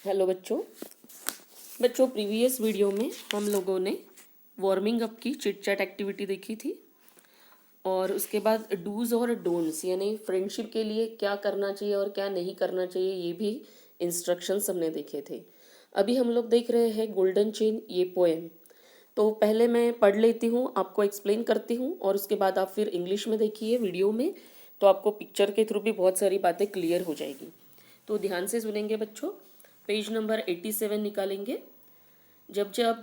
Hello बच्चों previous video में हम लोगों ने वार्मिंग अप की चिट चैट एक्टिविटी देखी थी और उसके बाद डूज और डोंट्स यानी फ्रेंडशिप के लिए क्या करना चाहिए और क्या नहीं करना चाहिए ये भी इंस्ट्रक्शंस हमने देखे थे। अभी हम लोग देख रहे हैं गोल्डन चेन ये पोएम। तो पहले मैं पढ़ लेती हूँ, आपको एक्सप्लेन करती हूँ और उसके बाद आप फिर इंग्लिश में देखिए वीडियो में, तो आपको पिक्चर के थ्रू भी बहुत सारी बातें क्लियर हो जाएगी। तो ध्यान से सुनेंगे बच्चों। पेज नंबर 87 निकालेंगे। जब जब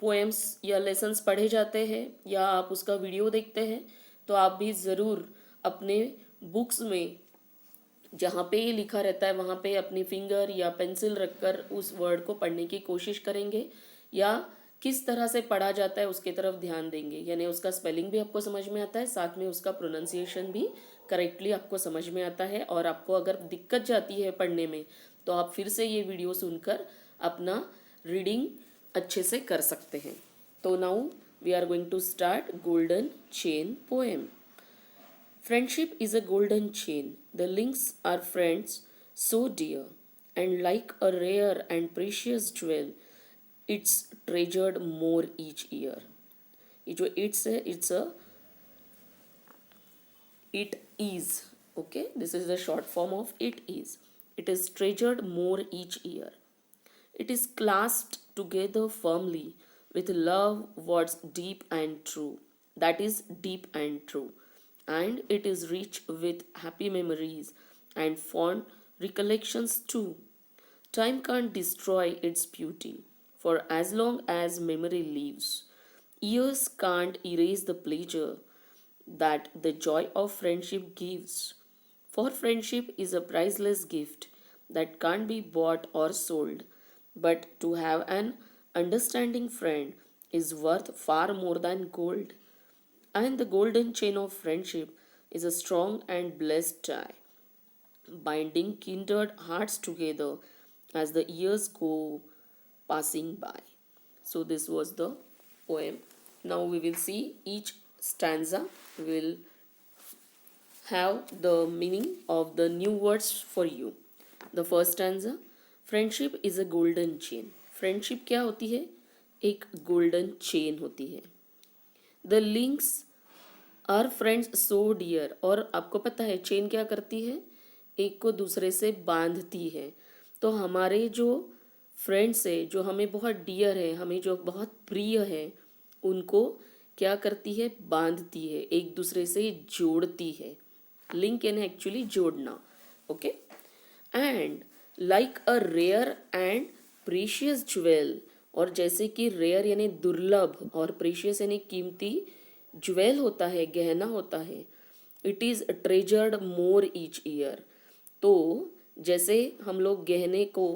पोएम्स या लेसन्स पढ़े जाते हैं या आप उसका वीडियो देखते हैं तो आप भी ज़रूर अपने बुक्स में जहाँ पे ये लिखा रहता है वहाँ पे अपनी फिंगर या पेंसिल रखकर उस वर्ड को पढ़ने की कोशिश करेंगे या किस तरह से पढ़ा जाता है उसके तरफ ध्यान देंगे, यानी उसका स्पेलिंग भी आपको समझ में आता है, साथ में उसका प्रोनाउंसिएशन भी करेक्टली आपको समझ में आता है। और आपको अगर दिक्कत जाती है पढ़ने में तो आप फिर से ये वीडियो सुनकर अपना रीडिंग अच्छे से कर सकते हैं। तो now we are going to start golden chain poem. Friendship is a golden chain. The links are friends so dear, and like a rare and precious jewel, it's treasured more each year. ये जो it's है it's a it is, okay, this is the short form of it is treasured more each year. It is clasped together firmly with love what's deep and true, that is deep and true, and it is rich with happy memories and fond recollections too. Time can't destroy its beauty, for as long as memory lives, years can't erase the pleasure that the joy of friendship gives. For friendship is a priceless gift that can't be bought or sold, but to have an understanding friend is worth far more than gold. And the golden chain of friendship is a strong and blessed tie, binding kindred hearts together as the years go passing by. So, this was the poem. Now, we will see each stanza. We will have the meaning of the new words for you. The first stanza, friendship is a golden chain. Friendship क्या होती है? एक golden chain होती है. The links are friends so dear. और आपको पता है चेन क्या करती है? एक को दूसरे से बांधती है. तो हमारे जो फ्रेंड्स है, जो हमें बहुत डियर है, हमें जो बहुत प्रिय है, उनको क्या करती है? बांधती है, एक दूसरे से जोड़ती है. लिंक यानी एक्चुअली जोड़ना. Okay. And like a rare and precious jewel, और जैसे कि रेयर यानी दुर्लभ और प्रीशियस यानी कीमती ज्वेल होता है, गहना होता है, it is treasured more each year. तो जैसे हम लोग गहने को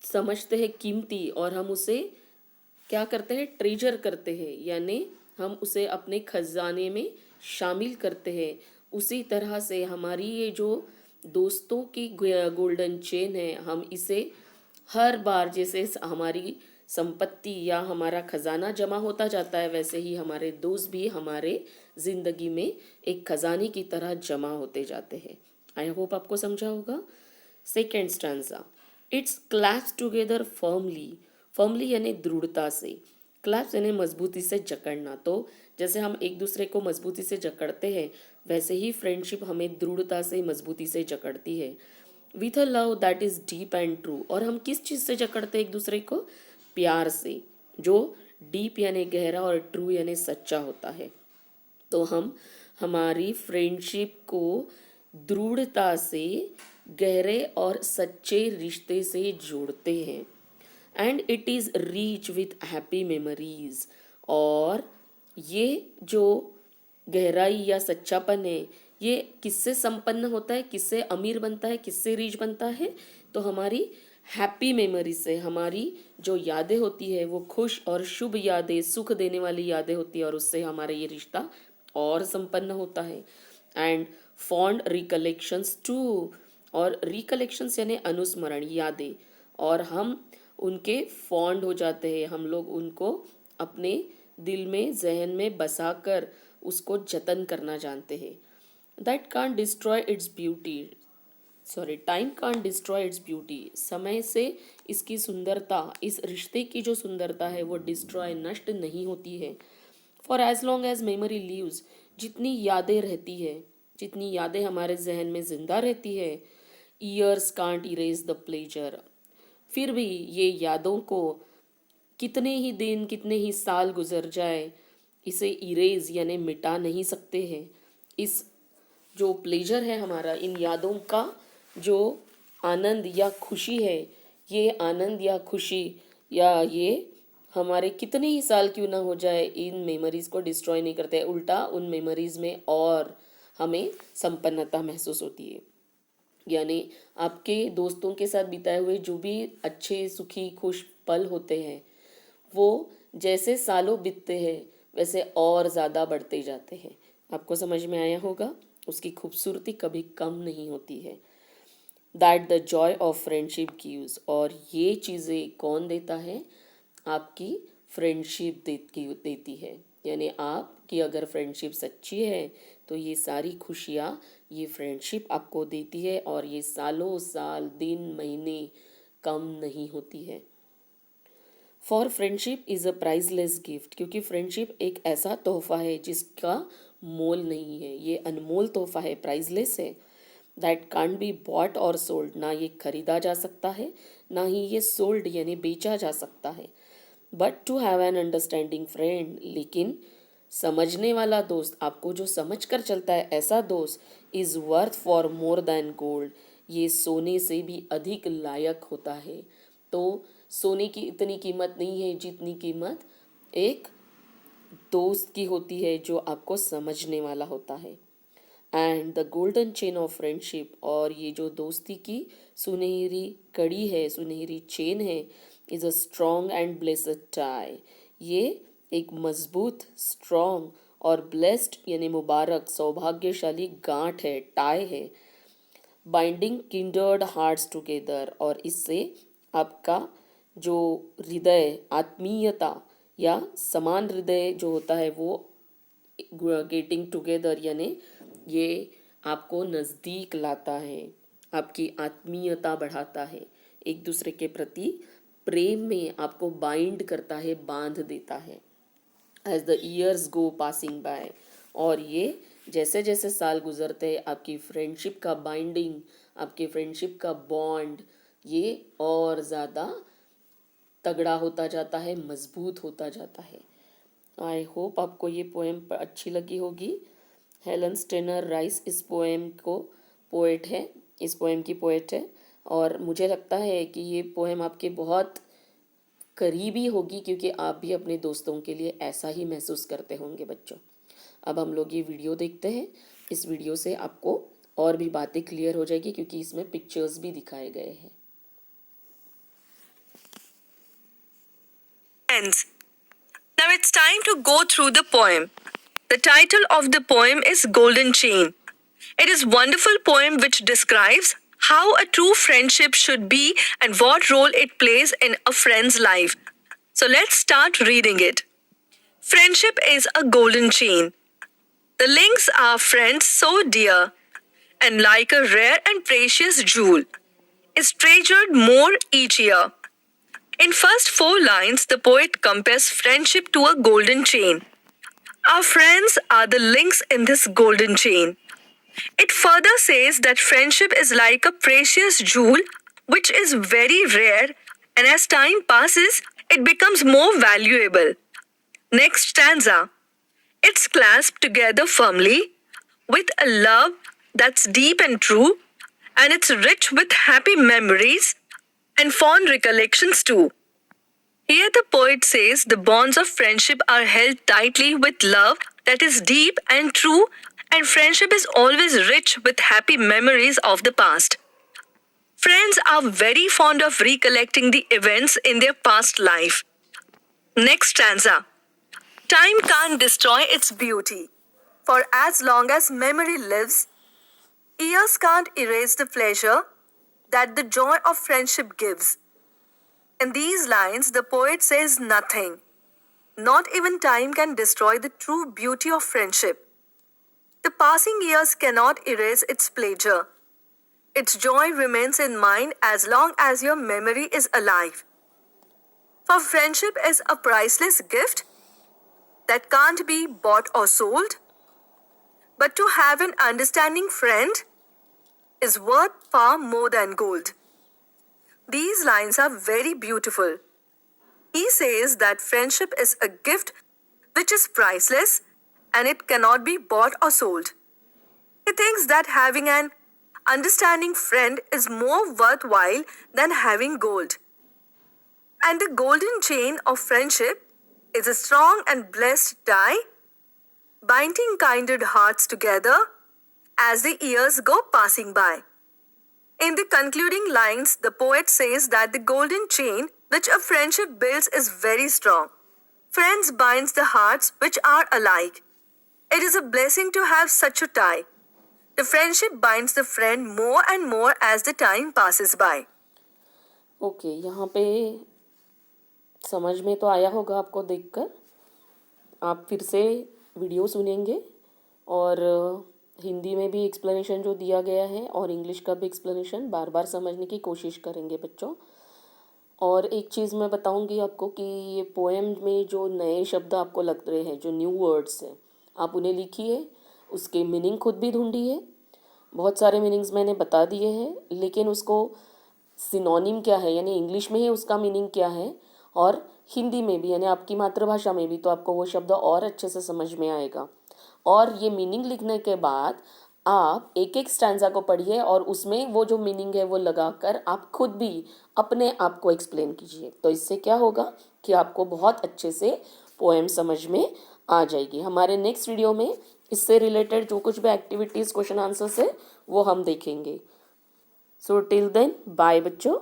समझते हैं कीमती और हम उसे क्या करते हैं? ट्रेजर करते हैं, यानी हम उसे अपने खजाने में शामिल करते हैं. उसी तरह से हमारी ये जो दोस्तों की गोल्डन चेन है, हम इसे हर बार जैसे हमारी संपत्ति या हमारा खजाना जमा होता जाता है, वैसे ही हमारे दोस्त भी हमारे ज़िंदगी में एक खजाने की तरह जमा होते जाते हैं. आई होप आपको समझा होगा. Second stanza, it's clasps together firmly. Firmly यानी दृढ़ता से, क्लैप्स यानी मजबूती से जकड़ना. तो जैसे हम एक दूसरे को मजबूती से जकड़ते हैं, वैसे ही फ्रेंडशिप हमें दृढ़ता से मजबूती से जकड़ती है. With a love that is deep and true. और हम किस चीज़ से जकड़ते हैं एक दूसरे को? प्यार से, जो डीप यानी गहरा और ट्रू यानी सच्चा होता है. तो हम हमारी फ्रेंडशिप को दृढ़ता से गहरे और सच्चे रिश्ते से जोड़ते हैं. And it is reach with happy memories. और ये जो गहराई या सच्चापन है, ये किससे संपन्न होता है, किससे अमीर बनता है, किससे रीच बनता है? तो हमारी हैप्पी मेमोरी से. हमारी जो यादें होती है वो खुश और शुभ यादें, सुख देने वाली यादें होती है, और उससे हमारा ये रिश्ता और संपन्न होता है. And fond recollections too. और रिकलेक्शंस यानी अनुस्मरण, यादें, और हम उनके फॉन्ड हो जाते हैं, हम लोग उनको अपने दिल में, जहन में बसा कर उसको जतन करना जानते हैं. That can't destroy its beauty. Sorry, time can't destroy its beauty. समय से इसकी सुंदरता, इस रिश्ते की जो सुंदरता है वो डिस्ट्रॉय, नष्ट नहीं होती है। For as long as memory lives, जितनी यादें रहती है, जितनी यादें हमारे जहन में जिंदा रहती है, years can't erase the pleasure. फिर भी ये यादों को कितने ही दिन, कितने ही साल गुजर जाए, इसे इरेज यानी मिटा नहीं सकते हैं। इस जो प्लेजर है हमारा, इन यादों का जो आनंद या खुशी है, ये आनंद या खुशी या ये हमारे कितने ही साल क्यों ना हो जाए, इन मेमोरीज को डिस्ट्रॉय नहीं करते, उल्टा उन मेमोरीज में और हमें संपन्नता महसूस होती है। यानी आपके दोस्तों के साथ बिताए हुए जो भी अच्छे, सुखी, खुश पल होते हैं, वो जैसे सालों बीतते हैं वैसे और ज़्यादा बढ़ते जाते हैं। आपको समझ में आया होगा, उसकी खूबसूरती कभी कम नहीं होती है। That the Joy of friendship gives, और ये चीज़ें कौन देता है? आपकी फ्रेंडशिप देती है। यानी आपकी अगर फ्रेंडशिप सच्ची है तो ये सारी खुशियाँ ये फ्रेंडशिप आपको देती है, और ये सालों साल, दिन, महीने कम नहीं होती है। For friendship is a priceless gift, क्योंकि फ्रेंडशिप एक ऐसा तोहफा है जिसका मोल नहीं है। ये अनमोल तोहफा है, प्राइजलेस है। दैट कांट बी बॉट और सोल्ड, ना ये खरीदा जा सकता है, ना ही ये सोल्ड यानी बेचा जा सकता है। But to have an understanding friend, लेकिन समझने वाला दोस्त, आपको जो समझ कर चलता है, ऐसा दोस्त is worth for more than gold, ये सोने से भी अधिक लायक होता है। तो सोने की इतनी कीमत नहीं है जितनी कीमत एक दोस्त की होती है जो आपको समझने वाला होता है। And the golden chain of friendship, और ये जो दोस्ती की सुनहरी कड़ी है, सुनहरी चेन है, is a strong and blessed tie, ये एक मजबूत, स्ट्रॉन्ग और ब्लेस्ड यानी मुबारक, सौभाग्यशाली गांठ है, टाई है। बाइंडिंग किंडर्ड हार्ट्स टुगेदर, और इससे आपका जो हृदय, आत्मीयता या समान हृदय जो होता है वो गेटिंग टुगेदर यानी ये आपको नज़दीक लाता है, आपकी आत्मीयता बढ़ाता है, एक दूसरे के प्रति प्रेम में आपको बाइंड करता है, बांध देता है। As the years go passing by, और ये जैसे जैसे साल गुजरते हैं आपकी फ्रेंडशिप का बाइंडिंग, आपके फ्रेंडशिप का बॉन्ड ये और ज़्यादा तगड़ा होता जाता है, मजबूत होता जाता है। आई होप आपको ये पोएम अच्छी लगी होगी। हेलन स्टेनर राइस इस पोएम को पोएट है, इस पोएम की पोएट है, और मुझे लगता है कि ये पोएम आपके बहुत करीबी होगी, क्योंकि आप भी अपने दोस्तों के लिए ऐसा ही महसूस करते होंगे बच्चों। अब हम लोग ये वीडियो देखते हैं। इस वीडियो से आपको और भी बातें क्लियर हो जाएगी, क्योंकि इसमें पिक्चर्स भी दिखाए गए हैं। Now it's time to go through the poem. The title of the poem is Golden Chain. It is a wonderful poem which describes how a true friendship should be and what role it plays in a friend's life. So let's start reading it. Friendship is a golden chain. The links are friends so dear, and like a rare and precious jewel, is treasured more each year. In first four lines, the poet compares friendship to a golden chain. Our friends are the links in this golden chain. It further says that friendship is like a precious jewel which is very rare, and as time passes, it becomes more valuable. Next stanza. It's clasped together firmly with a love that's deep and true, and it's rich with happy memories and fond recollections too. Here the poet says the bonds of friendship are held tightly with love that is deep and true, and friendship is always rich with happy memories of the past. Friends are very fond of recollecting the events in their past life. Next stanza. Time can't destroy its beauty. For as long as memory lives, years can't erase the pleasure that the joy of friendship gives. In these lines, the poet says nothing, not even time, can destroy the true beauty of friendship. The passing years cannot erase its pleasure. its joy remains in mind as long as your memory is alive. For friendship is a priceless gift that can't be bought or sold, but to have an understanding friend is worth far more than gold. These lines are very beautiful. He says that friendship is a gift which is priceless and it cannot be bought or sold. He thinks that having an understanding friend is more worthwhile than having gold. And the golden chain of friendship is a strong and blessed tie, binding kindred hearts together as the years go passing by. In the concluding lines, the poet says that the golden chain which a friendship builds is very strong. Friends binds the hearts which are alike. It is a blessing to have such a tie. The friendship binds the friend more and more as the time passes by. Okay यहाँ पे समझ में तो आया होगा आपको देखकर. आप फिर से वीडियो सुनेंगे और हिंदी में भी एक्सप्लेनेशन जो दिया गया है और इंग्लिश का भी एक्सप्लेनेशन बार बार समझने की कोशिश करेंगे बच्चों. और एक चीज़ मैं बताऊंगी आपको कि ये पोएम में जो नए शब्द आपको लग रहे हैं, जो न्यू वर्ड्स हैं, आप उन्हें लिखिए, उसके मीनिंग खुद भी ढूंढिए. बहुत सारे मीनिंग्स मैंने बता दिए हैं, लेकिन उसको सिनोनिम क्या है, यानी इंग्लिश में ही उसका मीनिंग क्या है और हिंदी में भी, यानी आपकी मातृभाषा में भी, तो आपको वो शब्द और अच्छे से समझ में आएगा. और ये मीनिंग लिखने के बाद आप एक एक स्टैंजा को पढ़िए और उसमें वो जो मीनिंग है वो लगाकर आप खुद भी अपने आप को एक्सप्लेन कीजिए. तो इससे क्या होगा कि आपको बहुत अच्छे से पोएम समझ में आ जाएगी. हमारे नेक्स्ट वीडियो में इससे रिलेटेड जो कुछ भी एक्टिविटीज़, क्वेश्चन आंसर्स है वो हम देखेंगे. सो टिल देन बाय बच्चों.